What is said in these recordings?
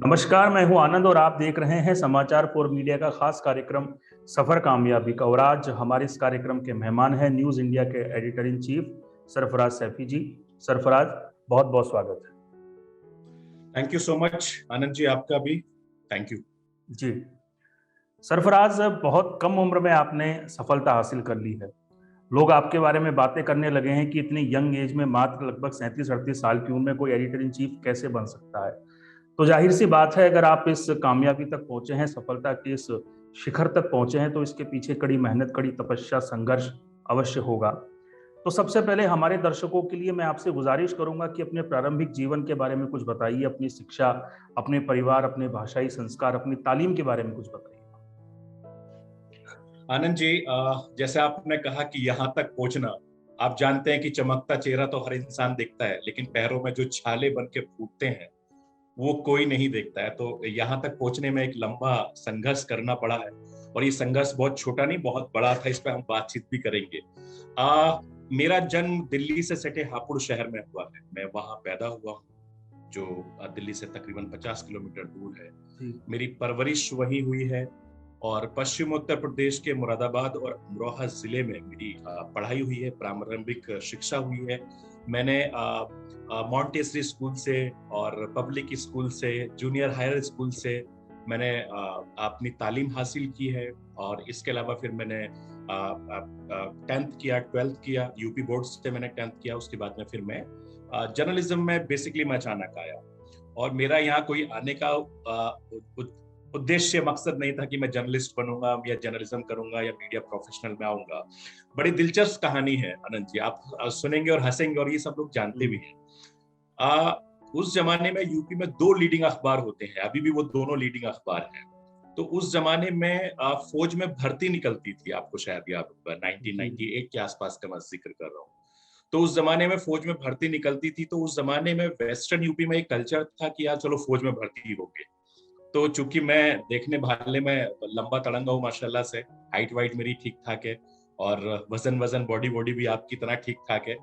नमस्कार, मैं हूं आनंद और आप देख रहे हैं समाचार फॉर मीडिया का खास कार्यक्रम सफर कामयाबी का। और आज हमारे इस कार्यक्रम के मेहमान हैं न्यूज इंडिया के editor in chief Sarfaraz Saifi ji. Sarfaraz, बहुत बहुत स्वागत है। Thank you so much Anand ji, आपका भी थैंक यू। जी सरफराज, बहुत कम उम्र में आपने सफलता हासिल कर ली है। लोग आपके बारे में बातें करने लगे हैं कि इतनी यंग एज में, मात्र लगभग 37-38 साल की उम्र में कोई एडिटर इन चीफ कैसे बन सकता है। तो जाहिर सी बात है, अगर आप इस कामयाबी तक पहुंचे हैं, सफलता के इस शिखर तक पहुंचे हैं, तो इसके पीछे कड़ी मेहनत, कड़ी तपस्या, संघर्ष अवश्य होगा। तो सबसे पहले हमारे दर्शकों के लिए मैं आपसे गुजारिश करूंगा कि अपने प्रारंभिक जीवन के बारे में कुछ बताइए। अपनी शिक्षा, अपने परिवार, अपने भाषाई संस्कार, अपनी तालीम के बारे में कुछ बताइए। आनंद जी, जैसे आपने कहा कि यहाँ तक पहुंचना, आप जानते हैं कि चमकता चेहरा तो हर इंसान देखता है, लेकिन पैरों में जो छाले बन के फूटते हैं वो कोई नहीं देखता है। तो यहाँ तक पहुंचने में एक लंबा संघर्ष करना पड़ा है, और ये संघर्ष बहुत छोटा नहीं, बहुत बड़ा था। इस पर हम बातचीत भी करेंगे। मेरा जन्म दिल्ली से सटे हापुड़ शहर में हुआ है। मैं वहां पैदा हुआ हूँ, जो दिल्ली से तकरीबन 50 किलोमीटर दूर है। मेरी परवरिश वही हुई है, और पश्चिम उत्तर प्रदेश के मुरादाबाद और अमरोहा जिले में मेरी पढ़ाई हुई है, प्रारंभिक शिक्षा हुई है। मैंने मॉन्टेसरी स्कूल से और पब्लिक स्कूल से, जूनियर हायर स्कूल से मैंने अपनी तालीम हासिल की है। और इसके अलावा फिर मैंने 10th किया, 12th किया, यूपी बोर्ड से मैंने 10th किया। उसके बाद में फिर मैं जर्नलिज्म में बेसिकली मैं अचानक आया, और मेरा यहाँ कोई आने का उद्देश्य, मकसद नहीं था कि मैं जर्नलिस्ट बनूंगा या जर्नलिज्म करूंगा या मीडिया प्रोफेशनल में आऊंगा। बड़ी दिलचस्प कहानी है आनंद जी, आप सुनेंगे और हंसेंगे, और ये सब लोग जानते भी हैं। उस जमाने में यूपी में 2 लीडिंग अखबार होते हैं, अभी भी वो दोनों लीडिंग अखबार हैं। तो उस जमाने में फौज में भर्ती निकलती थी, आपको शायद याद होगा, 1998 के आसपास का मैं जिक्र कर रहा हूँ। तो उस जमाने में फौज में भर्ती निकलती थी, तो उस जमाने में वेस्टर्न यूपी में एक कल्चर था कि यार चलो फौज में भर्ती हो गए। तो चूंकि मैं देखने भालने में लंबा तड़ंगा हूँ माशाल्लाह से, हाइट वाइट मेरी ठीक ठाक है, और वजन वजन बॉडी बॉडी भी आपकी तरह ठीक ठाक है।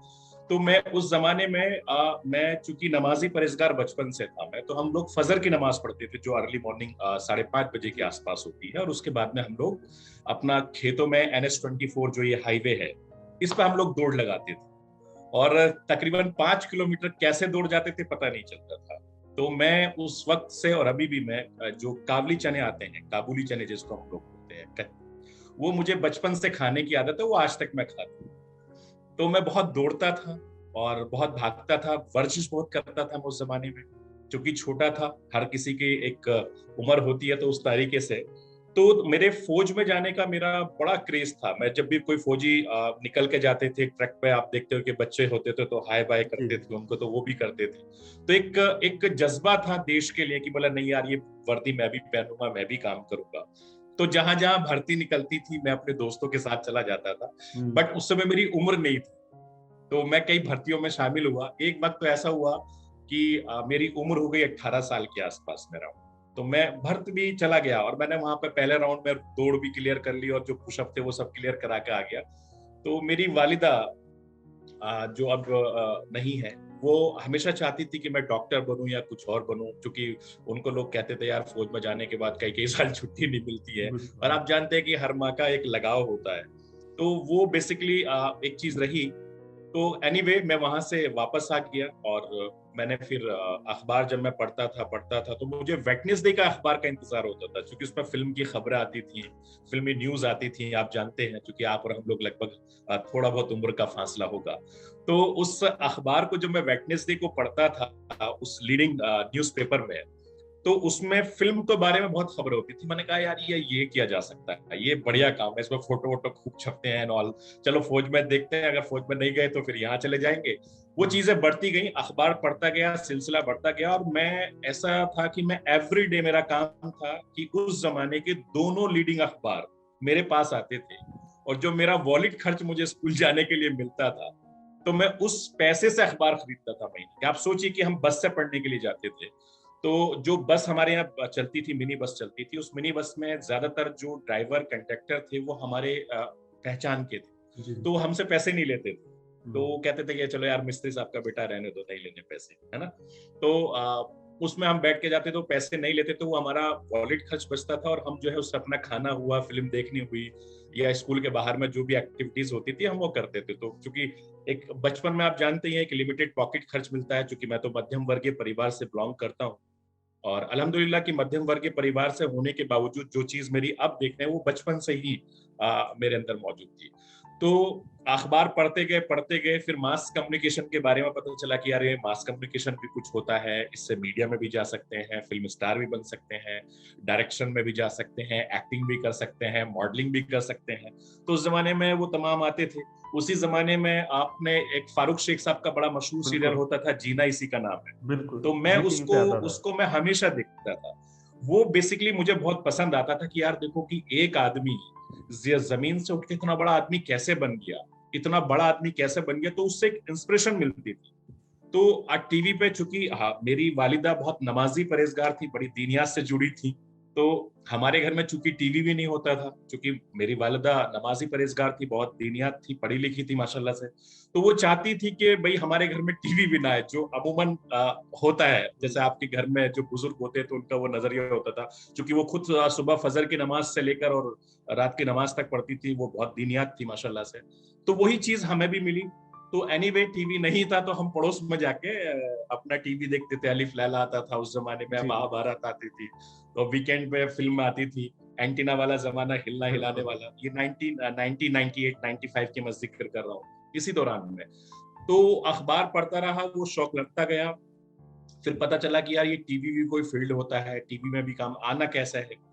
तो मैं उस जमाने में मैं चूंकि नमाजी परहेजगार बचपन से था मैं, तो हम लोग फजर की नमाज पढ़ते थे, जो अर्ली मॉर्निंग 5:30 बजे के आसपास होती है। और उसके बाद में हम लोग अपना खेतों में NH24, जो ये हाईवे है, इस पर हम लोग दौड़ लगाते थे। और तकरीबन 5 किलोमीटर कैसे दौड़ जाते थे पता नहीं चलता था। तो मैं उस वक्त से, और अभी भी मैं, जो काबुली चने आते हैं, काबुली चने जिसको हम लोग बोलते हैं, वो मुझे बचपन से खाने की आदत है, वो आज तक मैं खाता हूँ। तो मैं बहुत दौड़ता था और बहुत भागता था, वर्जिश बहुत करता था मैं उस जमाने में। क्योंकि छोटा था, हर किसी की एक उम्र होती है, तो उस तरीके से तो मेरे फौज में जाने का मेरा बड़ा क्रेज था। मैं जब भी कोई फौजी निकल के जाते थे ट्रैक पे, आप देखते हो कि बच्चे होते थे तो हाय बाय करते थे उनको, तो वो भी करते थे। तो एक जज्बा था देश के लिए कि बोला नहीं यार, ये वर्दी मैं भी पहनूंगा, मैं भी काम करूंगा। तो जहां जहां भर्ती निकलती थी मैं अपने दोस्तों के साथ चला जाता था। बट उस समय मेरी उम्र नहीं थी, तो मैं कई भर्तियों में शामिल हुआ। एक वक्त तो ऐसा हुआ कि मेरी उम्र हो गई 18 साल के आसपास मेरा, तो मैं भर्त भी चला गया, और मैंने वहां पे पहले राउंड में दौड़ भी क्लियर कर ली, और जो पुशअप थे वो सब क्लियर करा के आ गया। तो मेरी वालिदा, जो अब नहीं है, वो हमेशा चाहती थी कि मैं डॉक्टर बनूं या कुछ और बनूं, क्योंकि उनको लोग कहते थे यार फौज में जाने के बाद कई कई साल छुट्टी नहीं मिलती है, और आप जानते हैं कि हर माँ का एक लगाव होता है। तो वो बेसिकली एक चीज रही। तो एनीवे मैं वहां से वापस आ गया, और मैंने फिर अखबार जब मैं पढ़ता था तो मुझे वेडनेसडे का अखबार का इंतजार होता था, क्योंकि उसमें फिल्म की खबरें आती थी, फिल्मी न्यूज आती थी। आप जानते हैं, क्योंकि आप और हम लोग लगभग थोड़ा बहुत उम्र का फासला होगा। तो उस अखबार को जब मैं वेडनेसडे को पढ़ता था, उस लीडिंग न्यूज़पेपर में, तो उसमें फिल्म के बारे में बहुत खबर होती थी। मैंने कहा यार ये किया जा सकता है, ये बढ़िया काम है, इसमें फोटो वोटो खूब छपते हैं ऑल, चलो फौज में देखते हैं, अगर फौज में नहीं गए तो फिर यहाँ चले जाएंगे। वो चीजें बढ़ती गई, अखबार पढ़ता गया, सिलसिला बढ़ता गया, और मैं, ऐसा था कि मैं एवरीडे, मेरा काम था कि उस जमाने के दोनों लीडिंग अखबार मेरे पास आते थे, और जो मेरा वॉलेट खर्च मुझे स्कूल जाने के लिए मिलता था, तो मैं उस पैसे से अखबार खरीदता था महीने। आप सोचिए कि हम बस से पढ़ने के लिए जाते थे, तो जो बस हमारे यहाँ चलती थी, मिनी बस चलती थी, उस मिनी बस में ज्यादातर जो ड्राइवर कंडक्टर थे वो हमारे पहचान के थे, तो वो हमसे पैसे नहीं लेते थे। तो वो कहते थे कि चलो यार मिस्त्री साहब का बेटा, रहने दो, नहीं लेने पैसे, है ना। तो उसमें हम बैठ के जाते तो पैसे नहीं लेते, तो वो हमारा वॉलेट खर्च बचता था और हम जो है उससे अपना खाना हुआ, फिल्म देखनी हुई या स्कूल के बाहर में जो भी एक्टिविटीज होती थी हम वो करते थे। तो क्योंकि एक बचपन में आप जानते ही हैं कि लिमिटेड पॉकेट खर्च मिलता है, क्योंकि मैं तो मध्यम वर्गीय परिवार से बिलोंग करता हूँ और अल्हम्दुलिल्लाह कि मध्यम वर्गीय परिवार से होने के बावजूद जो चीज मेरी अब देखने वो बचपन से ही मेरे अंदर मौजूद थी। तो अखबार पढ़ते गए फिर मास कम्युनिकेशन के बारे में पता चला कि यार ये मास कम्युनिकेशन भी कुछ होता है, इससे मीडिया में भी जा सकते हैं, फिल्म स्टार भी बन सकते हैं, डायरेक्शन में भी जा सकते हैं, एक्टिंग भी कर सकते हैं, मॉडलिंग भी कर सकते हैं। तो उस जमाने में वो तमाम आते थे। उसी जमाने में आपने एक फारूक शेख साहब का बड़ा मशहूर सीरियल बिल्कुल होता था, जीना इसी का नाम है। बिल्कुल, तो मैं जी टीवी पे उसको आता था। उसको मैं हमेशा देखता था। वो बेसिकली मुझे बहुत पसंद आता था कि यार देखो कि एक आदमी जमीन से उठ के इतना बड़ा आदमी कैसे बन गया, इतना बड़ा आदमी कैसे बन गया, तो उससे एक इंस्पिरेशन मिलती थी। तो आज टीवी पे चूंकि मेरी वालिदा बहुत नमाजी परहेजगार थी, बड़ी दीनियात से जुड़ी थी, तो हमारे घर में चूंकि टीवी भी नहीं होता था, क्योंकि मेरी वालिदा नमाजी परहेजगार थी, बहुत दीनियात थी, पढ़ी लिखी थी माशाल्लाह से, तो वो चाहती थी कि भाई हमारे घर में टीवी भी ना आए, जो अमूमन होता है। जैसे आपके घर में जो बुजुर्ग होते हैं तो उनका वो नजरिया होता था, क्योंकि वो खुद सुबह फजर की नमाज से लेकर और रात की नमाज तक पढ़ती थी, वो बहुत दीनियात थी माशाल्लाह से। तो वही चीज हमें भी मिली। तो एनीवे टीवी नहीं था तो हम पड़ोस में जाके अपना टीवी देखते थे। अलिफ लैला आता था उस जमाने में, जी महाभारत आती थी, तो वीकेंड पे फिल्म आती थी। एंटीना वाला जमाना, हिलना हिलाने बिल्कुल। वाला, ये 1998 95 की मैं जिक्र कर रहा हूँ, इसी दौरान में। तो अखबार पढ़ता रहा, वो शौक लगता गया। फिर पता चला कि यार ये टीवी भी कोई फील्ड होता है, टीवी में भी काम आना कैसा है।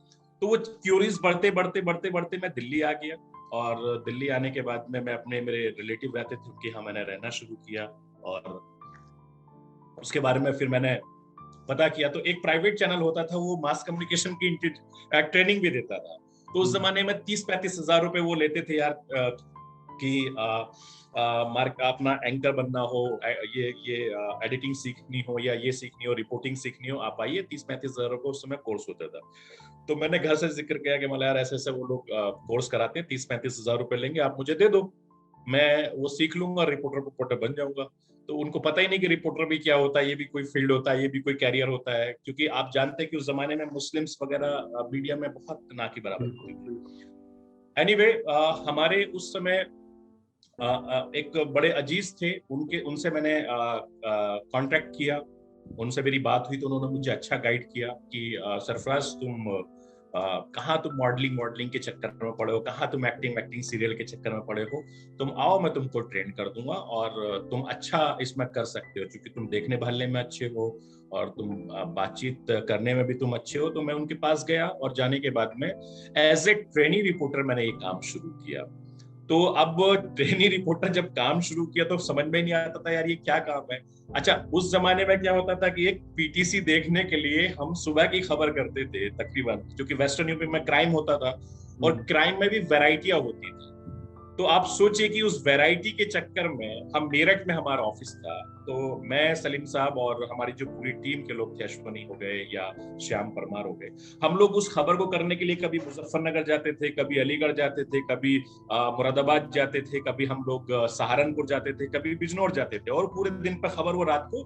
तो वो क्यूरीज बढ़ते बढ़ते मैं दिल्ली आ गया। और दिल्ली आने के बाद में मैं अपने, मेरे रिलेटिव रहते थे उनके यहाँ मैंने रहना शुरू किया। और उसके बारे में फिर मैंने पता किया, तो एक प्राइवेट चैनल होता था, वो मास कम्युनिकेशन की ट्रेनिंग भी देता था। तो उस जमाने में 30-35 हजार रुपए वो लेते थे यार, कि मार्क अपना एंकर बनना हो, ये एडिटिंग सीखनी हो या ये सीखनी हो, रिपोर्टिंग सीखनी हो, आप आइए। 30-35 हजार रुपए उस समय कोर्स होता था। तो मैंने घर से जिक्र किया कि मतलब यार ऐसे ऐसे वो लोग कोर्स कराते हैं, 30-35 हजार रुपए लेंगे, आप मुझे दे दो, मैं वो सीख लूंगा, रिपोर्टर बन जाऊंगा। तो उनको पता ही नहीं कि रिपोर्टर भी क्या होता है, ये भी कोई फील्ड होता है, ये भी कोई कैरियर होता है, क्योंकि आप जानते हैं कि उस जमाने में मुस्लिम्स वगैरह मीडिया में बहुत ना की बराबर बिल्कुल होती थी। बिल्कुल। एनीवे हमारे उस समय एक बड़े अजीज थे, उनके उनसे मैंने कांटेक्ट किया, उनसे मेरी बात हुई, तो उन्होंने मुझे अच्छा गाइड किया कि सरफराज तुम कहाँ तुम मॉडलिंग के चक्कर में पड़े हो, कहाँ तुम एक्टिंग सीरियल के चक्कर में पड़े हो, तुम आओ मैं तुमको ट्रेन कर दूंगा और तुम अच्छा इसमें कर सकते हो, क्योंकि तुम देखने भालने में अच्छे हो और तुम बातचीत करने में भी तुम अच्छे हो। तो मैं उनके पास गया और जाने के बाद में एज ए ट्रेनी रिपोर्टर मैंने ये काम शुरू किया। तो अब ट्रेनी रिपोर्टर जब काम शुरू किया तो समझ में नहीं आता था यार ये क्या काम है। अच्छा, उस जमाने में क्या होता था कि एक पीटीसी देखने के लिए हम सुबह की खबर करते थे तकरीबन, क्योंकि वेस्टर्न यूपी में क्राइम होता था और क्राइम में भी वैरायटियां होती थी। तो आप सोचिए कि उस वैरायटी के चक्कर में हम, मेरठ में हमारा ऑफिस था, तो मैं, सलीम साहब और हमारी जो पूरी टीम के लोग थे, अश्वनी हो गए या श्याम परमार हो गए, हम लोग उस खबर को करने के लिए कभी मुजफ्फरनगर जाते थे, कभी अलीगढ़ जाते थे, कभी मुरादाबाद जाते थे, कभी हम लोग सहारनपुर जाते थे, कभी बिजनौर जाते थे, और पूरे दिन पर खबर वो रात को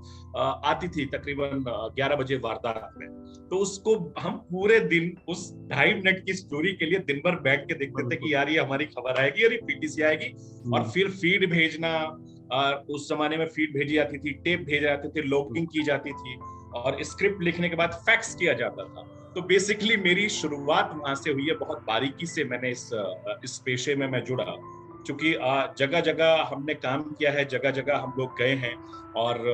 आती थी तकरीबन 11 बजे वारदात में। तो उसको हम पूरे दिन उस 2.5 मिनट की स्टोरी के लिए दिन भर बैठ के देखते थे कि यार ये हमारी खबर आएगी और ये पीटीसी आएगी, और फिर फीड भेजना। उस जमाने में फीड भेजी जाती थी, टेप भेजे जाते थे, लॉगिंग की जाती थी, और स्क्रिप्ट लिखने के बाद फैक्स किया जाता था। तो बेसिकली मेरी शुरुआत वहां से हुई है, बहुत बारीकी से मैंने इस पेशे में मैं जुड़ा, क्योंकि जगह जगह हमने काम किया है, जगह जगह हम लोग गए हैं, और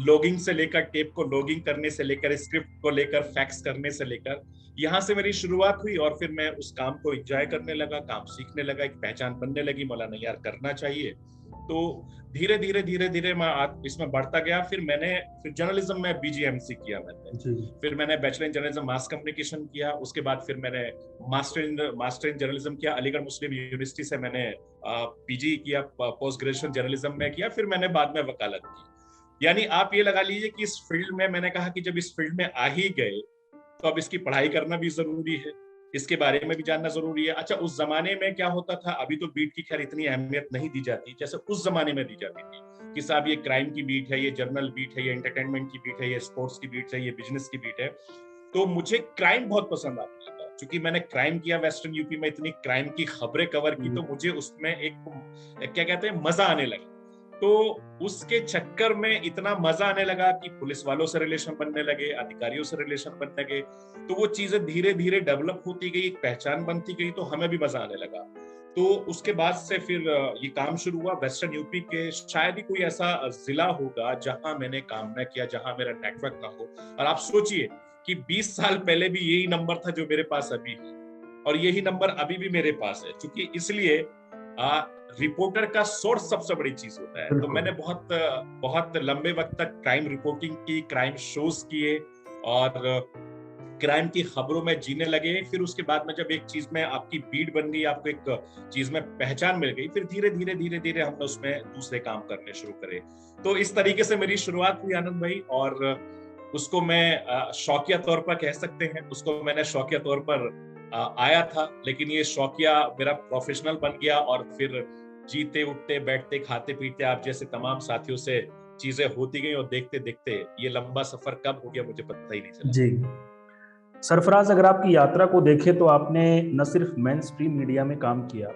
लॉगिंग से लेकर, टेप को लॉगिंग करने से लेकर, स्क्रिप्ट को लेकर, फैक्स करने से लेकर, यहाँ से मेरी शुरुआत हुई। और फिर मैं उस काम को एंजॉय करने लगा, काम सीखने लगा, एक पहचान बनने लगी, बोला नहीं यार करना चाहिए। तो धीरे धीरे मैं इसमें बढ़ता गया। फिर जर्नलिज्म में बीजीएमसी किया मैंने, जी फिर मैंने bachelor in journalism mass communication किया, उसके बाद फिर मैंने मास्टर इन जर्नलिज्म किया, अलीगढ़ मुस्लिम यूनिवर्सिटी से मैंने पीजी किया, पोस्ट ग्रेजुएशन जर्नलिज्म में किया, फिर मैंने बाद में वकालत की। यानी आप ये लगा लीजिए कि इस फील्ड में, मैंने कहा कि जब इस फील्ड में आ ही गए तो अब इसकी पढ़ाई करना भी जरूरी है। इसके बारे में भी जानना जरूरी है। अच्छा, उस जमाने में क्या होता था, अभी तो बीट की खैर इतनी अहमियत नहीं दी जाती जैसे उस जमाने में दी जाती थी, कि साहब ये क्राइम की बीट है, ये जर्नल बीट है, ये एंटरटेनमेंट की बीट है, ये स्पोर्ट्स की बीट है, ये बिजनेस की बीट है। तो मुझे क्राइम बहुत पसंद आता था, क्योंकि मैंने क्राइम किया वेस्टर्न यूपी में, इतनी क्राइम की खबरें कवर की, तो मुझे उसमें एक क्या कहते हैं मजा आने लगा। तो उसके चक्कर में इतना मजा आने लगा कि पुलिस वालों से रिलेशन बनने लगे, अधिकारियों से रिलेशन बनने लगे, तो वो चीजें धीरे धीरे डेवलप होती गई, एक पहचान बनती गई, तो हमें भी मजा आने लगा। तो उसके बाद से फिर ये काम शुरू हुआ। वेस्टर्न यूपी के शायद ही कोई ऐसा जिला होगा जहां मैंने काम न किया, जहां मेरा नेटवर्क ना हो। और आप सोचिए कि 20 साल पहले भी यही नंबर था जो मेरे पास अभी है, और यही नंबर अभी भी मेरे पास है, क्योंकि इसलिए रिपोर्टर का सोर्स सबसे बड़ी चीज होता है। तो मैंने बहुत बहुत लंबे वक्त तक क्राइम रिपोर्टिंग की, क्राइम शोज किए, और क्राइम की खबरों में जीने लगे। फिर उसके बाद में जब एक चीज में आपकी बीट बन गई, आपको एक चीज में पहचान मिल गई, फिर धीरे धीरे हमने उसमें दूसरे काम करने शुरू करे। तो इस तरीके से मेरी शुरुआत हुई आनंद भाई, और उसको मैं शौकिया तौर पर कह सकते हैं, उसको मैंने शौकिया तौर पर आया था, लेकिन ये शौकिया मेरा प्रोफेशनल बन गया, और फिर जीते उठते बैठते खाते पीते आप जैसे तमाम साथियों से चीजें होती गई, और देखते देखते ये लंबा सफर कब हो गया मुझे पता ही नहीं चला। जी सरफराज, अगर आपकी यात्रा को देखें तो आपने न सिर्फ मेन स्ट्रीम मीडिया में काम किया,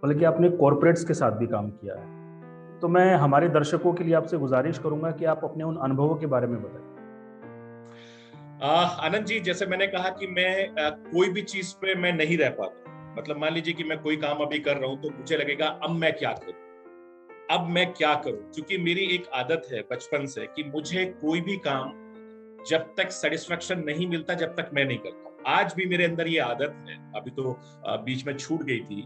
बल्कि आपने कॉरपोरेट्स के साथ भी काम किया है। तो मैं हमारे दर्शकों के लिए आपसे गुजारिश करूंगा कि आप अपने उन अनुभवों के बारे में बताएं। आनंद जी, जैसे मैंने कहा कि मैं कोई भी चीज पे मैं नहीं रह पाता। मतलब मान लीजिए कि मैं कोई काम अभी कर रहा हूं, तो मुझे लगेगा अब मैं क्या करूं, अब मैं क्या करूं, क्योंकि मेरी एक आदत है बचपन से कि मुझे कोई भी काम जब तक सेटिस्फेक्शन नहीं मिलता, जब तक मैं नहीं करता। आज भी मेरे अंदर ये आदत है, अभी तो बीच में छूट गई थी।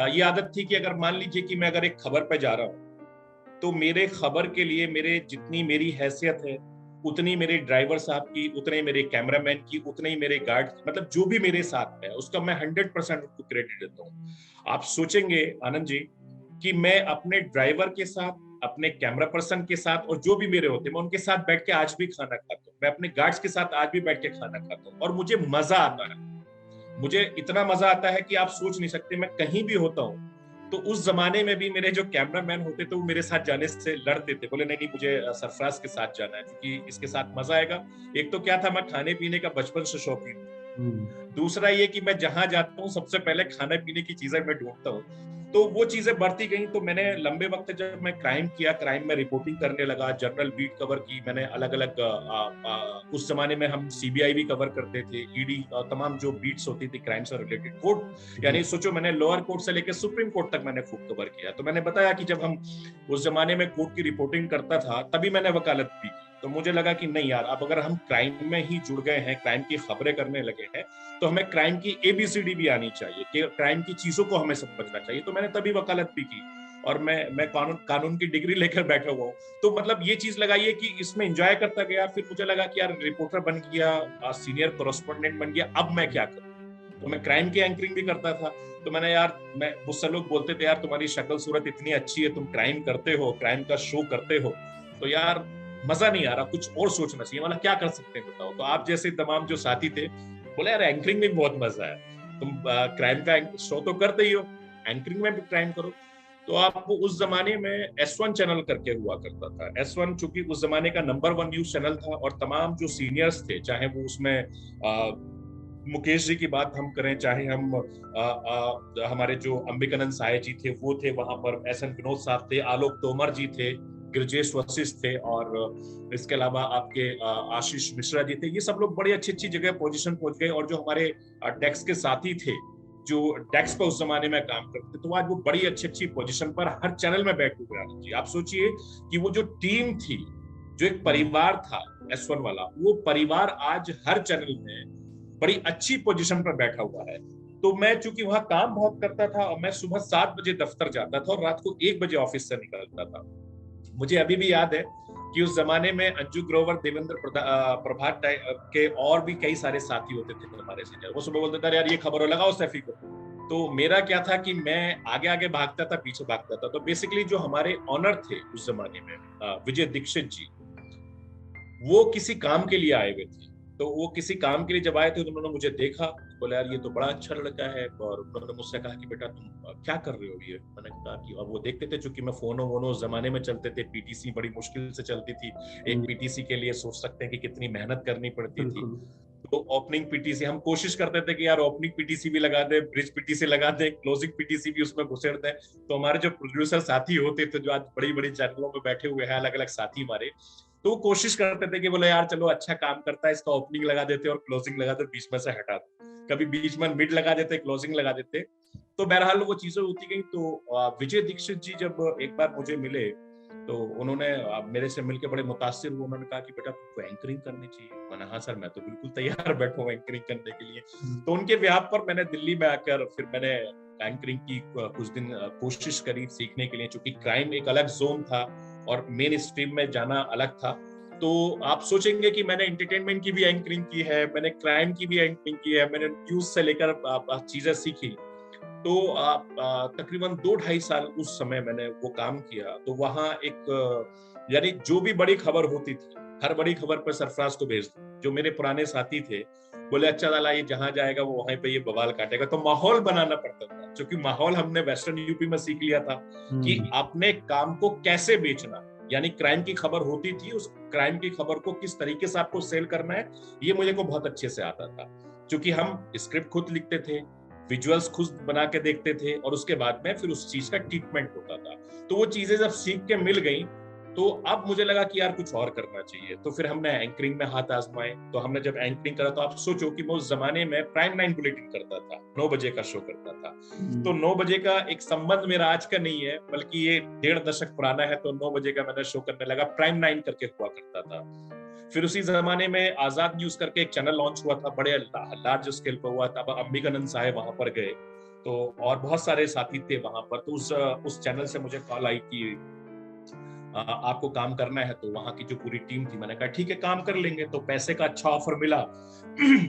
ये आदत थी कि अगर मान लीजिए कि मैं अगर एक खबर पे जा रहा हूँ, तो मेरे खबर के लिए मेरे जितनी मेरी हैसियत है, उतनी मेरे ड्राइवर साहब की, उतने मेरे कैमरामैन की, उतने ही मेरे गार्ड, मतलब जो भी मेरे साथ है उसका मैं 100% उनको क्रेडिट देता हूँ। आप सोचेंगे आनंद जी कि मैं अपने ड्राइवर के साथ, अपने कैमरा पर्सन के साथ, और जो भी मेरे होते हैं मैं उनके साथ बैठ के आज भी खाना खाता हूँ, मैं अपने गार्ड्स के साथ आज भी बैठ के खाना खाता हूँ, और मुझे मजा आता है। मुझे इतना मजा आता है कि आप सोच नहीं सकते। मैं कहीं भी होता हूँ, तो उस जमाने में भी मेरे जो कैमरामैन होते थे वो मेरे साथ जाने से लड़ते थे, बोले नहीं नहीं मुझे सरफराज के साथ जाना है, क्योंकि इसके साथ मजा आएगा। एक तो क्या था, मैं खाने पीने का बचपन से शौकीन हूँ। दूसरा ये कि मैं जहां जाता हूँ सबसे पहले खाने पीने की चीजें मैं ढूंढता हूँ। तो वो चीजें बढ़ती गई। तो मैंने लंबे वक्त जब मैं क्राइम किया, क्राइम में रिपोर्टिंग करने लगा, जर्नल बीट कवर की मैंने अलग अलग। उस जमाने में हम सीबीआई भी कवर करते थे, ईडी, तमाम जो बीट्स होती थी क्राइम से रिलेटेड, कोर्ट, यानी सोचो मैंने लोअर कोर्ट से लेकर सुप्रीम कोर्ट तक मैंने खूब कवर किया। तो मैंने बताया कि जब हम उस जमाने में कोर्ट की रिपोर्टिंग करता था, तभी मैंने वकालत भी की। तो मुझे लगा कि नहीं यार, अब अगर हम क्राइम में ही जुड़ गए हैं, क्राइम की खबरें करने लगे हैं, तो हमें क्राइम की ABCD भी आनी चाहिए, कि क्राइम की चीजों को हमें समझना चाहिए। तो मैंने तभी वकालत भी की, और मैं कानून की डिग्री लेकर बैठा हुआ हूँ। तो मतलब ये चीज लगाइए कि इसमें एंजॉय करता गया। फिर मुझे लगा कि यार रिपोर्टर बन गया, सीनियर कोरेस्पोंडेंट बन गया, अब मैं क्या करूँ। तो मैं क्राइम की एंकरिंग भी करता था। तो मैंने यार, मैं मुझसे लोग बोलते थे यार तुम्हारी शक्ल सूरत इतनी अच्छी है, तुम क्राइम करते हो, क्राइम का शो करते हो, तो यार मजा नहीं आ रहा, कुछ और सोचना चाहिए, मतलब क्या कर सकते हैं बताओ। तो आप जैसे तमाम जो साथी थे बोले यार एंकरिंग में बहुत मजा है, तुम क्राइम का शो तो करते ही हो, एंकरिंग में भी क्राइम करो। तो आपको उस जमाने में S1 चैनल करके हुआ करता था। S1 चूंकि उस जमाने का नंबर 1 न्यूज चैनल था, और तमाम जो सीनियर्स थे, चाहे वो उसमें मुकेश जी की बात हम करें, चाहे हम हमारे जो अंबिकानंद साय जी थे वो थे वहां पर, SN विनोद साहब थे, आलोक तोमर जी थे, गिरजेश वशिष्ठ थे, और इसके अलावा आपके आशीष मिश्रा जी थे। ये सब लोग बड़ी अच्छी अच्छी जगह पोजीशन पहुंच गए। और जो हमारे डेस्क के साथी थे, जो डेस्क पर उस जमाने में काम करते थे, तो आज वो बड़ी अच्छी अच्छी पोजीशन पर हर चैनल में बैठे हुए आनंद जी। आप सोचिए कि वो जो टीम थी, जो एक परिवार था S1 वाला, वो परिवार आज हर चैनल में बड़ी अच्छी पोजीशन पर बैठा हुआ है। तो मैं चूंकि वहां काम बहुत करता था, और मैं सुबह 7 बजे दफ्तर जाता था और रात को 1 बजे ऑफिस से निकलता था। मुझे अभी भी याद है कि उस जमाने में अंजू ग्रोवर, देवेंद्र प्रभात के और भी कई सारे साथी होते थे हमारे सीनियर। वो सुबह बोलते थे यार ये खबर लगाओ सैफी को। तो मेरा क्या था कि मैं आगे आगे भागता था, पीछे भागता था। तो बेसिकली जो हमारे ऑनर थे उस जमाने में, विजय दीक्षित जी, वो किसी काम के लिए आए हुए थे। तो वो किसी काम के लिए जब आए थे तो उन्होंने मुझे देखा, बोले यार ये तो बड़ा अच्छा लड़का है, और उन्होंने मुझसे कहा कि बेटा तुम क्या कर रहे हो ये। मैंने कहा कि अब वो देखते थे चूंकि मैं फोनो वोनो उस जमाने में चलते थे, पीटीसी बड़ी मुश्किल से चलती थी, एक पीटीसी के लिए सोच सकते हैं कि कितनी मेहनत करनी पड़ती थी। बिल्कुल। तो ओपनिंग पीटीसी हम कोशिश करते थे कि यार ओपनिंग पीटीसी भी लगा दे, ब्रिज पीटीसी लगा दे, क्लोजिंग पीटीसी भी उसमें घुसेड़ दे। तो हमारे जो प्रोड्यूसर साथी होते थे, जो आज बड़ी बड़ी चैनलों में बैठे हुए हैं, अलग अलग साथी हमारे, तो वो कोशिश करते थे कि बोले यार चलो अच्छा काम करता है, इसका ओपनिंग लगा देते और क्लोजिंग लगा दे, बीच में से हटा दो। कभी बीच में मिड लगा देते, क्लोजिंग लगा देते। तो बहरहाल वो चीजें होती गई। तो विजय दीक्षित जी जब एक बार मुझे मिले, तो उन्होंने मेरे से मिलकर बड़े मुतासिर हुए। उन्होंने कहा कि बेटा तुमको एंकरिंग करनी चाहिए। मैंने हाँ सर, मैं तो बिल्कुल तैयार बैठा हूँ एंकरिंग करने के लिए। तो उनके ब्याह पर मैंने दिल्ली में आकर फिर मैंने एंकरिंग की कुछ दिन कोशिश करी सीखने के लिए, क्योंकि क्राइम एक अलग जोन था और मेन स्ट्रीम में जाना अलग था। तो आप सोचेंगे कि मैंने एंटरटेनमेंट की भी एंकरिंग की है, मैंने क्राइम की भी एंकरिंग की है, मैंने न्यूज से लेकर चीजें सीखी। तो तकरीबन 2-2.5 साल उस समय मैंने वो काम किया। तो वहां एक यानी जो भी बड़ी खबर होती थी, हर बड़ी खबर पर सरफराज को भेज दो। जो मेरे पुराने साथी थे बोले अच्छा लाला ये जहां जाएगा वो वहीं पे ये बवाल काटेगा। तो माहौल बनाना पड़ता था, क्योंकि माहौल हमने वेस्टर्न यूपी में सीख लिया था कि अपने काम को कैसे बेचना। यानी क्राइम की खबर होती थी, उस क्राइम की खबर को किस तरीके से आपको सेल करना है, ये मुझे को बहुत अच्छे से आता था। क्योंकि हम स्क्रिप्ट खुद लिखते थे, विजुअल्स खुद बना के देखते थे, और उसके बाद में फिर उस चीज का ट्रीटमेंट होता था। तो वो चीजें जब सीख के मिल गई, तो अब मुझे लगा कि यार कुछ और करना चाहिए। तो फिर हमने एंकरिंग में हाथ आजमाए। तो हमने जब एंकरिंग करा, तो आप सोचो कि मैं उस जमाने में प्राइम 9 बुलेटिन करता था, 9 बजे का शो करता था। तो 9 बजे का एक संबंध मेरा आज का नहीं है, बल्कि ये 1.5 दशक पुराना है। तो 9 बजे का मैंने शो करने लगा, प्राइम 9 करके हुआ करता था। फिर उसी जमाने में आजाद न्यूज करके एक चैनल लॉन्च हुआ था, बड़े लार्ज स्केल पर हुआ था। अंबिकानंद साहब वहां पर गए, तो और बहुत सारे साथी थे वहां पर। तो उस चैनल से मुझे कॉल आई कि आपको काम करना है। तो वहां की जो पूरी टीम थी, मैंने कहा ठीक है काम कर लेंगे। तो पैसे का अच्छा ऑफर मिला,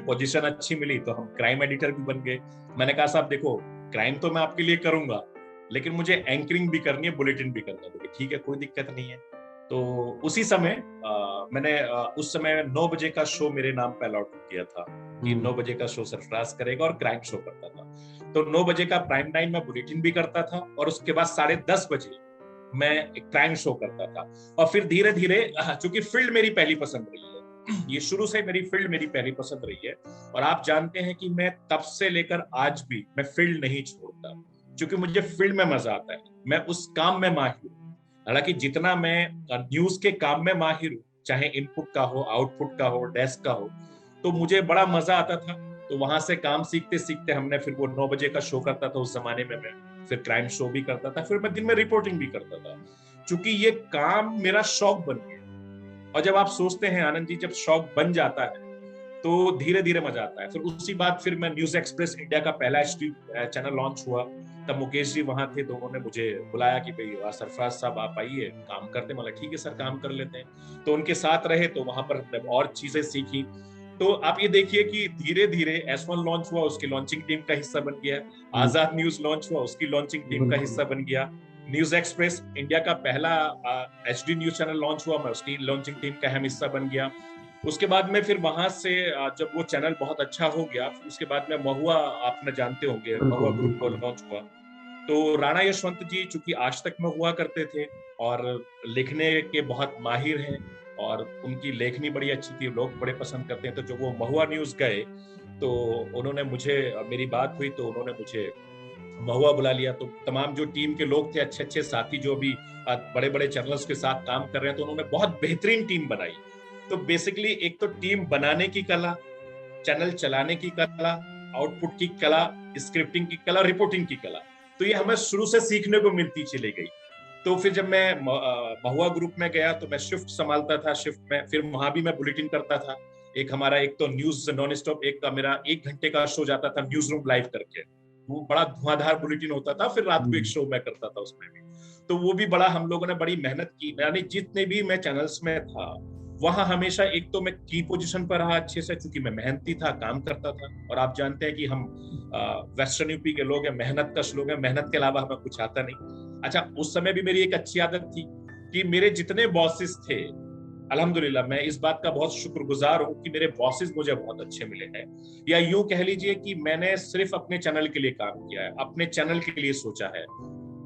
पोजीशन अच्छी मिली, तो हम क्राइम एडिटर भी बन गए। मैंने कहा साहब देखो, क्राइम तो मैं आपके लिए करूंगा, लेकिन मुझे एंकरिंग भी करनी है, बुलेटिन भी करना है। ठीक है कोई दिक्कत नहीं है। तो उसी समय मैंने उस समय 9 बजे का शो मेरे नाम पे अलॉट किया था कि 9 बजे का शो सरफराज करेगा और क्राइम शो करता था। तो 9 बजे का प्राइम टाइम में बुलेटिन भी करता था, और उसके बाद 10:30 बजे मैं एक क्राइम शो करता था। और फिर धीरे धीरे, चूंकि फील्ड मेरी पहली पसंद रही है, ये शुरू से मेरी फील्ड मेरी पहली पसंद रही है। और आप जानते हैं कि मैं तब से लेकर आज भी मैं फील्ड नहीं छोड़ता, क्योंकि मुझे फील्ड में मजा आता है। मैं उस काम में माहिर हूँ। हालांकि जितना मैं न्यूज के काम में माहिर हूँ, चाहे इनपुट का हो, आउटपुट का हो, डेस्क का हो, तो मुझे बड़ा मजा आता था। तो वहां से काम सीखते सीखते हमने फिर वो 9 बजे का शो करता था उस जमाने में, मैं फिर क्राइम शो भी करता था, फिर मैं दिन में रिपोर्टिंग भी करता था। क्योंकि ये काम मेरा शौक बन गया। और जब आप सोचते हैं आनंद जी, जब शौक बन जाता है तो धीरे धीरे मजा आता है। फिर उसी बात फिर मैं न्यूज एक्सप्रेस इंडिया का पहला चैनल लॉन्च हुआ। तब मुकेश जी वहां थे, तो उन्होंने मुझे बुलाया कि भाई सरफराज साहब आप आइए काम करते हैं। मतलब ठीक है सर काम कर लेते हैं। तो उनके साथ रहे, तो वहां पर हमने और चीजें सीखी। तो आप ये देखिए कि धीरे धीरे S1 लॉन्च हुआ, उसकी लॉन्चिंग टीम का हिस्सा बन गया। आजाद न्यूज लॉन्च हुआ, उसकी लॉन्चिंग टीम का हिस्सा बन गया। न्यूज एक्सप्रेस इंडिया का पहला HD न्यूज चैनल लॉन्च हुआ, मैं उसकी लॉन्चिंग टीम का अहम हिस्सा बन गया। उसके बाद में फिर वहां से जब वो चैनल बहुत अच्छा हो गया, उसके बाद में महुआ, आपने जानते होंगे, महुआ ग्रुप को लॉन्च हुआ। तो राणा यशवंत जी चूंकि आज तक में हुआ करते थे और लिखने के बहुत माहिर हैं, और उनकी लेखनी बड़ी अच्छी थी, लोग बड़े पसंद करते हैं। तो जब वो महुआ न्यूज गए, तो उन्होंने मुझे, मेरी बात हुई, तो उन्होंने मुझे महुआ बुला लिया। तो तमाम जो टीम के लोग थे, अच्छे अच्छे साथी जो भी बड़े बड़े चैनल्स के साथ काम कर रहे हैं, तो उन्होंने बहुत बेहतरीन टीम बनाई। तो बेसिकली एक तो टीम बनाने की कला, चैनल चलाने की कला, आउटपुट की कला, स्क्रिप्टिंग की कला, रिपोर्टिंग की कला, तो ये हमें शुरू से सीखने को मिलती चली गई। तो फिर जब मैं महुआ ग्रुप में गया, तो मैं शिफ्ट संभालता था। शिफ्ट में फिर वहां भी मैं बुलेटिन करता था। एक हमारा एक तो न्यूज नॉन स्टॉप, एक का मेरा 1 घंटे का शो जाता था न्यूज रूम लाइव करके, वो बड़ा धुआंधार बुलेटिन होता था। फिर रात को एक शो मैं करता था उसमें भी। तो वो भी बड़ा, हम लोगों ने बड़ी मेहनत की। यानी जितने भी मैं चैनल्स में था, वहां हमेशा एक तो मैं की पोजीशन पर रहा अच्छे से, क्योंकि मैं मेहनती था, काम करता था। और आप जानते हैं कि हम वेस्टर्न यूपी के लोग हैं, मेहनत कश लोग हैं, मेहनत के अलावा हमें कुछ आता नहीं। अच्छा, उस समय भी मेरी एक अच्छी आदत थी कि मेरे जितने बॉसेस थे, अल्हम्दुलिल्लाह मैं इस बात का बहुत शुक्रगुजार हूँ कि मेरे बॉसेस मुझे बहुत अच्छे मिले हैं, या यूं कह लीजिए कि मैंने सिर्फ अपने चैनल के लिए काम किया है, अपने चैनल के लिए सोचा है।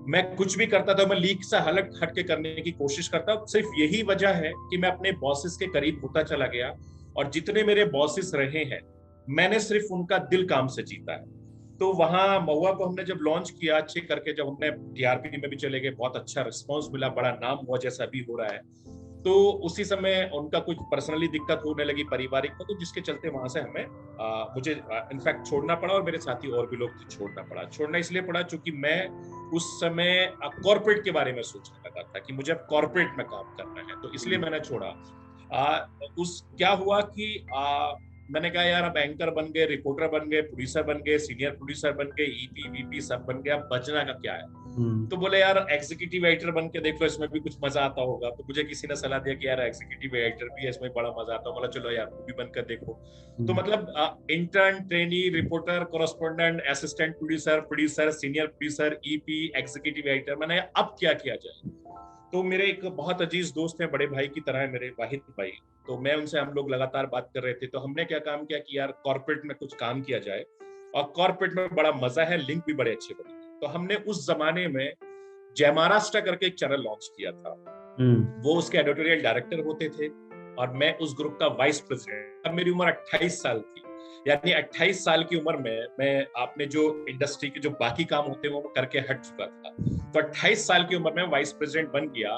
मैं कुछ भी करता था, मैं लीक से हलट हट के करने की कोशिश करता, सिर्फ यही वजह है कि मैं अपने बॉसेस के करीब होता चला गया, और जितने मेरे बॉसेस रहे हैं मैंने सिर्फ उनका दिल काम से जीता है। तो वहां महुआ को हमने जब लॉन्च किया अच्छे करके, जब हमने टीआरपी में भी चले गए, बहुत अच्छा रिस्पॉन्स मिला, बड़ा नाम हुआ जैसा अभी हो रहा है, तो उसी समय उनका कुछ पर्सनली दिक्कत होने लगी पारिवारिक में, तो जिसके चलते वहां से हमें मुझे इनफैक्ट छोड़ना पड़ा, और मेरे साथी और भी लोग थे, छोड़ना इसलिए पड़ा क्योंकि मैं उस समय कॉर्पोरेट के बारे में सोचने लगा था कि मुझे अब कॉर्पोरेट में काम करना है, तो इसलिए मैंने छोड़ा। उस क्या हुआ कि मैंने कहा यार अब एंकर बन गए, रिपोर्टर बन गए, प्रोड्यूसर बन गए, सीनियर प्रोड्यूसर बन गए, ईपी वीपी सब बन गया, बचना का क्या है। तो बोले यार एग्जीक्यूटिव एडिटर बन के देख लो, इसमें भी कुछ मजा आता होगा। तो मुझे किसी ने सलाह दिया कि यार एग्जीक्यूटिव एडिटर भी है, इसमें बड़ा मजा आता होगा। चलो यार वो भी बनकर देखो। तो मतलब intern, trainee, reporter, correspondent, assistant producer, producer, senior producer, EP, executive editor, मैंने अब क्या किया जाए। तो मेरे एक बहुत अजीज दोस्त हैं, बड़े भाई की तरह है मेरे, वाहिद भाई, तो मैं उनसे, हम लोग लगातार बात कर रहे थे, तो हमने क्या काम किया कि यार कॉर्पोरेट में कुछ काम किया जाए, और कॉर्पोरेट में बड़ा मजा है, लिंक भी बड़े अच्छे बने। तो हमने उस जमाने में जय महाराष्ट्र करके एक चैनल लॉन्च किया था। वो उसके एडिटोरियल डायरेक्टर होते थे, और मैं उस ग्रुप का वाइस प्रेसिडेंट। अब मेरी उम्र 28 साल थी, यानी 28 साल की उम्र में मैं आपने जो इंडस्ट्री के जो बाकी काम होते हैं वो करके हट चुका था। तो 28 साल की उम्र में वाइस प्रेसिडेंट बन गया।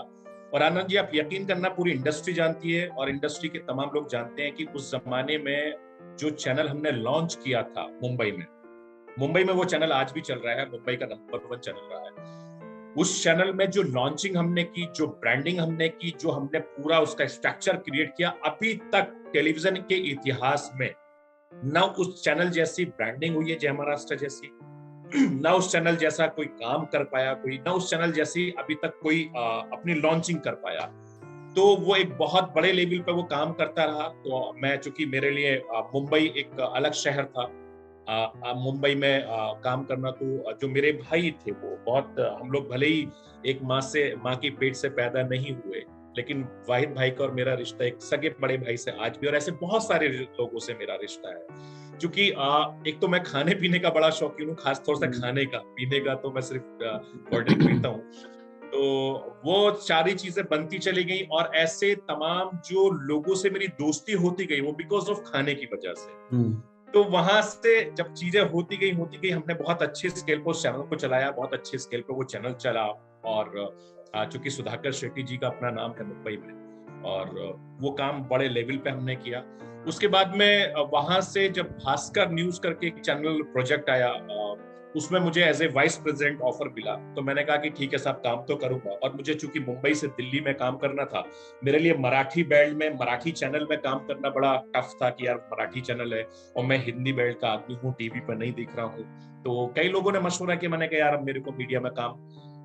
और आनंद जी आप यकीन करना, पूरी इंडस्ट्री जानती है और इंडस्ट्री के तमाम लोग जानते हैं कि उस जमाने में जो चैनल हमने लॉन्च किया था मुंबई में वो चैनल आज भी चल रहा है, मुंबई का नंबर 1 चैनल रहा है। उस चैनल में जो लॉन्चिंग हमने की, जो ब्रांडिंग हमने की, जो हमने पूरा उसका स्ट्रक्चर क्रिएट किया, अभी तक टेलीविजन के इतिहास में ना उस चैनल जैसी ब्रांडिंग हुई है जय महाराष्ट्र जैसी, ना उस चैनल जैसा कोई काम कर पाया कोई, ना उस चैनल जैसी अभी तक कोई अपनी लॉन्चिंग कर पाया। तो वो एक बहुत बड़े लेवल पे वो काम करता रहा। तो मैं, चूंकि मेरे लिए मुंबई एक अलग शहर था, मुंबई में काम करना, तो जो मेरे भाई थे वो बहुत, हम लोग भले ही एक माँ की पेट से पैदा नहीं हुए, लेकिन वाहिद भाई का और मेरा रिश्ता एक सगे बड़े भाई से आज भी, और ऐसे बहुत सारे लोगों से मेरा रिश्ता है। क्योंकि एक तो मैं खाने पीने का बड़ा शौकीन हूँ, खास तौर से खाने का, पीने का तो मैं सिर्फ कोल्ड ड्रिंक पीता हूँ। तो वो सारी चीजें बनती चली गई, और ऐसे तमाम जो लोगों से मेरी दोस्ती होती गई, वो बिकॉज ऑफ खाने की वजह से। तो वहां से जब चीजें होती गई, हमने बहुत अच्छे स्केल पर उस चैनल को चलाया, बहुत अच्छे स्केल पर वो चैनल चला। और चूंकि सुधाकर शेट्टी जी का अपना नाम है मुंबई में, और वो काम बड़े लेवल पे हमने किया। उसके बाद में वहां से जब भास्कर न्यूज करके एक चैनल प्रोजेक्ट आया, उसमें मुझे as a vice president offer मिला। तो मैंने कहा कि ठीक है साहब, काम तो करूंगा। और मुझे चूंकि मुंबई से दिल्ली में काम करना था, मेरे लिए मराठी बेल्ट में, मराठी चैनल में काम करना बड़ा टफ था कि यार मराठी चैनल है और मैं हिंदी बेल्ट का आदमी हूँ, टीवी पर नहीं दिख रहा हूँ। तो कई लोगों ने मशवरा किया, मैंने कहा यार अब मेरे को मीडिया में काम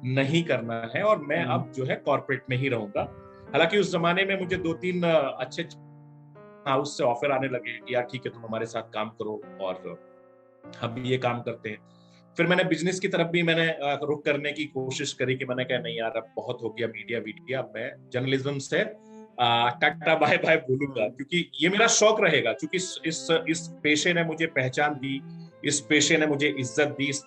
नहीं करना है, और मैं अब जो है कॉर्पोरेट में ही रहूंगा। हालांकि उस जमाने में मुझे 2-3 अच्छे हाउस से ऑफर आने लगे कि यार ठीक है तुम हमारे साथ काम करो, और हम ये काम करते हैं। फिर मैंने बिजनेस की तरफ भी मैंने रुख करने की कोशिश करी, कि मैंने कहा नहीं यार अब बहुत हो गया मीडिया, अब मैं जर्नलिज्म से टाटा बाय बाय बोलूंगा, क्योंकि ये मेरा शौक रहेगा। क्योंकि इस पेशे ने मुझे पहचान दी, इस पेशे ने मुझे इज्जत दी, इस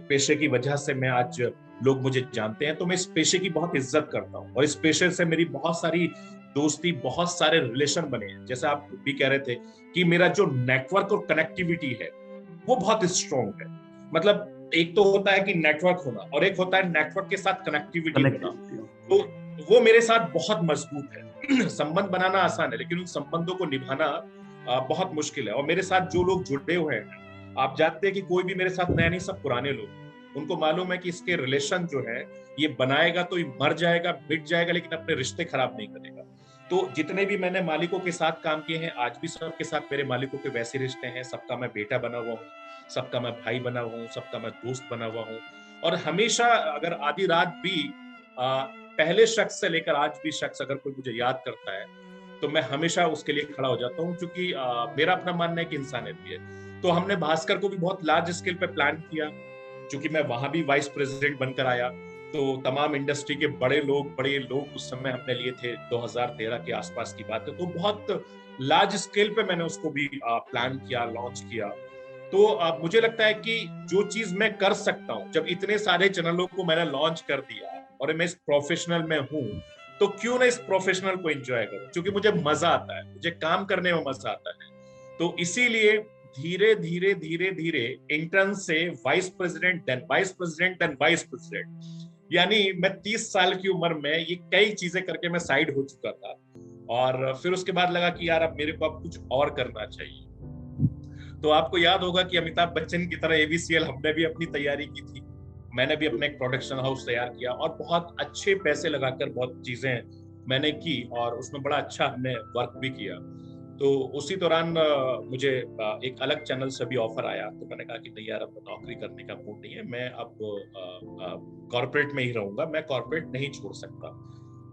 पेशे की वजह से मैं आज लोग मुझे जानते हैं। तो मैं इस पेशे की बहुत इज्जत करता हूँ, और इस पेशे से मेरी बहुत सारी दोस्ती, बहुत सारे रिलेशन बने हैं। जैसे आप भी कह रहे थे कि मेरा जो नेटवर्क और कनेक्टिविटी है वो बहुत स्ट्रॉन्ग है। मतलब एक तो होता है कि नेटवर्क होना, और एक होता है नेटवर्क के साथ कनेक्टिविटी होना। तो वो मेरे साथ बहुत मजबूत है। संबंध बनाना आसान है, लेकिन उन संबंधों को निभाना बहुत मुश्किल है। और मेरे साथ जो लोग जुड़े हुए हैं, आप जानते हैं कि कोई भी मेरे साथ नया नहीं, सब पुराने लोग। उनको मालूम है कि इसके रिलेशन जो है ये बनाएगा तो ये मर जाएगा, मिट जाएगा, लेकिन अपने रिश्ते खराब नहीं करेगा। तो जितने भी मैंने मालिकों के साथ काम किए हैं, आज भी सबके साथ मेरे मालिकों के वैसे रिश्ते हैं। सबका मैं बेटा बना हुआ हूँ, सबका मैं भाई बना हुआ हूँ, सबका मैं दोस्त बना हुआ हूँ। और हमेशा अगर आधी रात भी पहले शख्स से लेकर आज भी शख्स अगर कोई मुझे याद करता है, तो मैं हमेशा उसके लिए खड़ा हो जाता हूँ। क्योंकि मेरा अपना मानना है कि इंसानियत भी है। तो हमने भास्कर को भी बहुत लार्ज स्केल पे प्लान किया, क्योंकि मैं वहां भी वाइस प्रेसिडेंट बनकर आया। तो तमाम इंडस्ट्री के बड़े लोग उस समय हमने लिए थे, 2013 के आसपास की बात है। तो बहुत लार्ज स्केल पे मैंने उसको भी प्लान किया, लॉन्च किया। तो मुझे लगता है कि जो चीज मैं कर सकता हूँ, जब इतने सारे चैनलों को मैंने लॉन्च कर दिया और मैं इस प्रोफेशनल में हूँ, तो क्यों ना इस प्रोफेशनल को एंजॉय करूं, क्योंकि मुझे मजा आता है, मुझे काम करने में मजा आता है। तो इसीलिए धीरे धीरे धीरे धीरे इंटर्न से vice president, then vice president, then vice president, यानी मैं 30 साल की उम्र में ये कई चीजें करके मैं साइड हो चुका था। और फिर उसके बाद लगा कि यार अब मेरे को अब कुछ और करना चाहिए। तो आपको याद होगा कि अमिताभ बच्चन की तरह एबीसीएल हमने भी अपनी तैयारी की थी, मैंने भी अपना एक प्रोडक्शन हाउस तैयार किया और बहुत अच्छे पैसे लगाकर बहुत चीजें मैंने की और उसमें बड़ा अच्छा हमने वर्क भी किया। तो उसी दौरान मुझे एक अलग चैनल से भी ऑफर आया, तो मैंने कहा कि नहीं यार, अब नौकरी करने का मूड नहीं है, मैं अब कॉर्पोरेट में ही रहूंगा, मैं कॉर्पोरेट नहीं छोड़ सकता।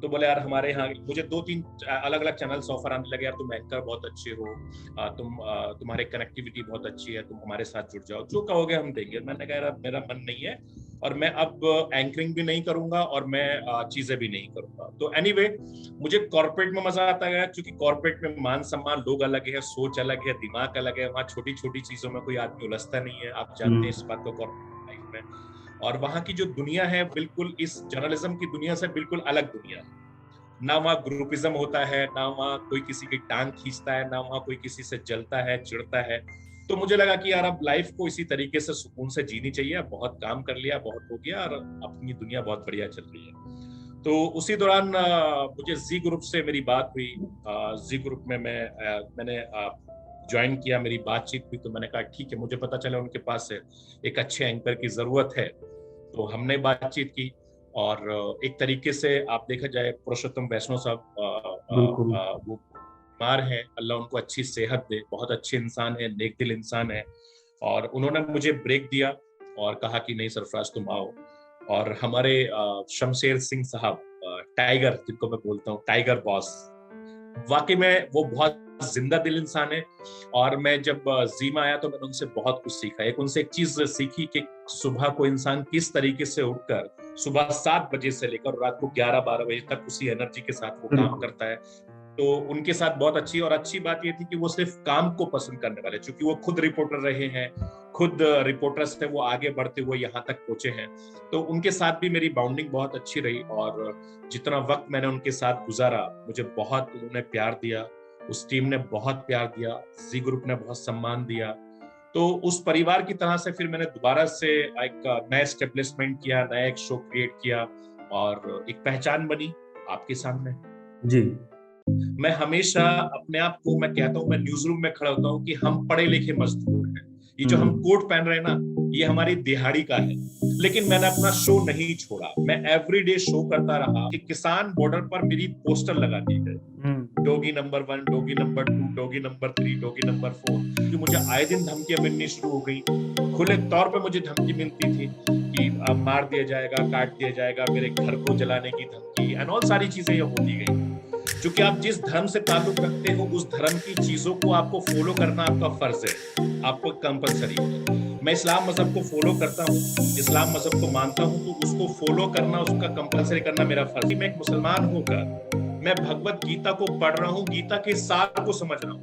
तो बोले यार हमारे यहाँ मुझे 2-3 अलग अलग चैनल्स ऑफर आने लगे, यार तुम एंकर बहुत अच्छे हो, तुम्हारे कनेक्टिविटी बहुत अच्छी है, तुम हमारे साथ जुड़ जाओ, जो कहोगे हम देंगे। मैंने कहा यार मेरा मन नहीं है और मैं अब एंकरिंग भी नहीं करूंगा और मैं चीजें भी नहीं करूंगा। तो एनीवे मुझे कॉर्पोरेट में मजा आता गया, क्योंकि कॉर्पोरेट में मान सम्मान, लोग अलग है, सोच अलग है, दिमाग अलग है, वहाँ छोटी छोटी चीजों में कोई आदमी उलझता नहीं है, आप जानते हैं इस बात को कॉर्पोरेट लाइफ में। और वहाँ की जो दुनिया है बिल्कुल इस जर्नलिज्म की दुनिया से बिल्कुल अलग दुनिया है। ना वहाँ ग्रुपिज्म होता है, ना वहाँ कोई किसी की टांग खींचता है, ना वहाँ कोई किसी से जलता है, चिढ़ता है। तो मुझे लगा कि यार अब लाइफ को इसी तरीके से सुकून से जीनी चाहिए, बहुत काम कर लिया, बहुत हो गया और अपनी दुनिया बहुत बढ़िया चल रही है। तो उसी दौरान मुझे जी ग्रुप से मेरी बात हुई। जी ग्रुप में मैंने ज्वाइन किया, मेरी बातचीत हुई, तो मैंने कहा ठीक है, मुझे पता चला उनके पास एक अच्छे एंकर की जरूरत है। तो हमने बातचीत की और एक तरीके से आप देखा जाए, पुरुषोत्तम वैष्णव साहब वो बीमार हैं, अल्लाह उनको अच्छी सेहत दे, बहुत अच्छे इंसान है, नेक दिल इंसान है। और उन्होंने मुझे ब्रेक दिया और कहा कि नहीं सरफराज तुम आओ। और हमारे शमशेर सिंह साहब, टाइगर जिनको मैं बोलता हूँ, टाइगर बॉस, वाकई में वो बहुत जिंदा दिल इंसान है। और मैं जब जी में आया तो मैंने उनसे बहुत कुछ सीखा। उनसे एक चीज सीखी कि सुबह को इंसान किस तरीके से उठकर सुबह 7 बजे से लेकर रात को 11-12 बजे तक उसी एनर्जी के साथ वो काम करता है। तो उनके साथ बहुत अच्छी बात ये थी कि वो सिर्फ काम को पसंद करने वाले, क्योंकि वो खुद रिपोर्टर रहे हैं, खुद रिपोर्टर से वो आगे बढ़ते हुए यहाँ तक पहुंचे हैं। तो उनके साथ भी मेरी बाउंडिंग बहुत अच्छी रही और जितना वक्त मैंने उनके साथ गुजारा, मुझे बहुत उन्होंने प्यार दिया, उस टीम ने बहुत प्यार दिया, जी ग्रुप ने बहुत सम्मान दिया। तो उस परिवार की तरह से फिर मैंने दोबारा से एक नया एस्टेब्लिशमेंट किया, नया एक शो क्रिएट किया और एक पहचान बनी आपके सामने जी। मैं हमेशा अपने आप को, मैं कहता हूँ, मैं न्यूज रूम में खड़ा होता हूँ कि हम पढ़े लिखे मजदूर हैं। ये जो हम कोट पहन रहे हैं ना, ये हमारी दिहाड़ी का है। लेकिन मैंने अपना शो नहीं छोड़ा, मैं एवरीडे शो करता रहा। कि किसान बॉर्डर पर मेरी पोस्टर लगा दिए गए, doggy number 1, doggy number 2, doggy number 3, doggy number 4, कि मुझे आए दिन धमकियां मिलनी शुरू हो गई। खुले तौर पे मुझे धमकी मिलती थी कि अब मार दिया जाएगा, काट दिया जाएगा, मेरे घर को जलाने की धमकी एंड ऑल सारी चीजें ये होती गई। क्योंकि आप जिस धर्म से ताल्लुक रखते हो, उस धर्म की चीजों को आपको फॉलो करना आपका फर्ज है, आपको कंपलसरी है। मैं इस्लाम मजहब को फॉलो करता हूँ, इस्लाम मजहब को मानता हूँ, तो उसको फॉलो करना, उसका कंपलसरी करना मेरा फर्ज है। मैं एक मुसलमान होकर मैं भगवत गीता को पढ़ रहा हूँ, गीता के सार को समझ रहा हूँ।